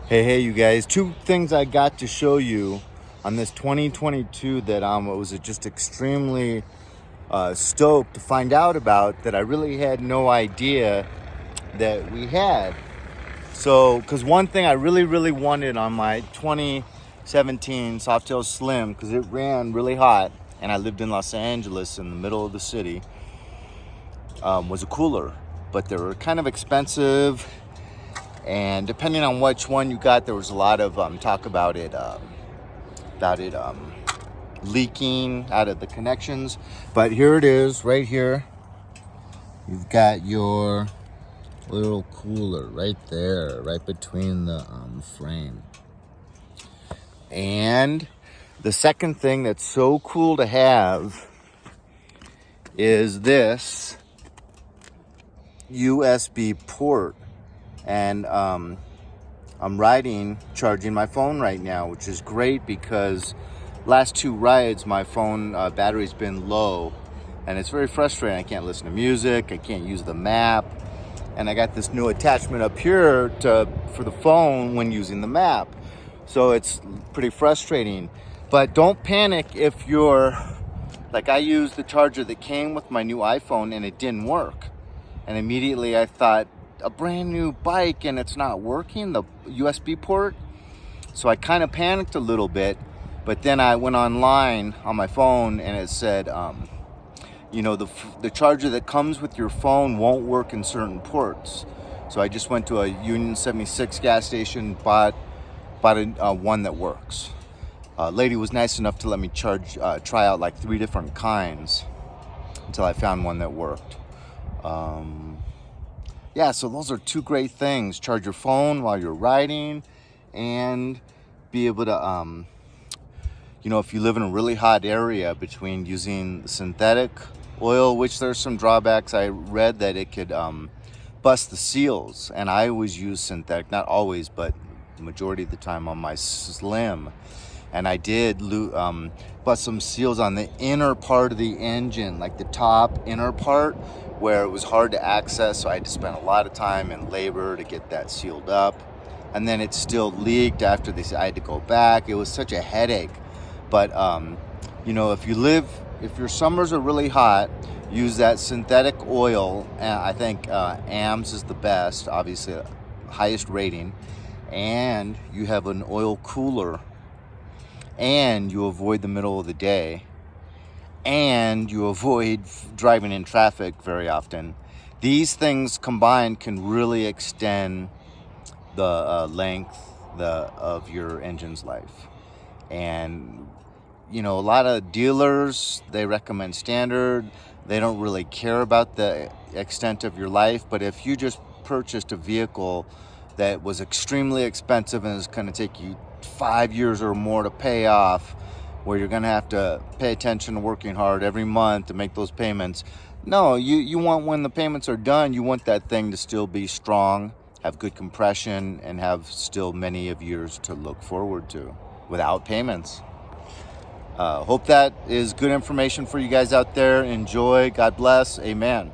Hey, you guys. Two things I got to show you on this 2022 that I was just extremely stoked to find out about that I really had no idea that we had. So, because one thing I really wanted on my 2017 Softail Slim, because it ran really hot and I lived in Los Angeles in the middle of the city, was a cooler. But they were kind of expensive. And depending on which one you got, there was a lot of talk about it leaking out of the connections. But here it is, right here. You've got your little cooler right there, right between the frame. And the second thing that's so cool to have is this USB port. And I'm charging my phone right now, which is great because last two rides my phone battery's been low, and it's very frustrating. I can't listen to music, I can't use the map, and I got this new attachment up here for the phone when using the map. So it's pretty frustrating. But don't panic if you're like I used the charger that came with my new iPhone and it didn't work. And immediately I thought, a brand new bike and it's not working, the USB port. So I kind of panicked a little bit, but then I went online on my phone and it said, the charger that comes with your phone won't work in certain ports. So I just went to a Union 76 gas station, bought a one that works. A lady was nice enough to let me try out like 3 different kinds until I found one that worked. Yeah, so those are two great things. Charge your phone while you're riding and be able to, if you live in a really hot area, between using synthetic oil, which there's some drawbacks. I read that it could bust the seals, and I always use synthetic, not always, but the majority of the time on my Slim. And I did bust some seals on the inner part of the engine, like the top inner part, where it was hard to access. So I had to spend a lot of time and labor to get that sealed up. And then it still leaked after I had to go back. It was such a headache. But, if your summers are really hot, use that synthetic oil. I think AMS is the best, obviously, highest rating. And you have an oil cooler. And you avoid the middle of the day, and you avoid driving in traffic very often. These things combined can really extend the length of your engine's life. And a lot of dealers, they recommend standard. They don't really care about the extent of your life. But if you just purchased a vehicle that was extremely expensive and is going to take you 5 years or more to pay off, where you're going to have to pay attention to working hard every month to make those payments. No, you want, when the payments are done, you want that thing to still be strong, have good compression, and have still many of years to look forward to without payments. Hope that is good information for you guys out there. Enjoy. God bless. Amen.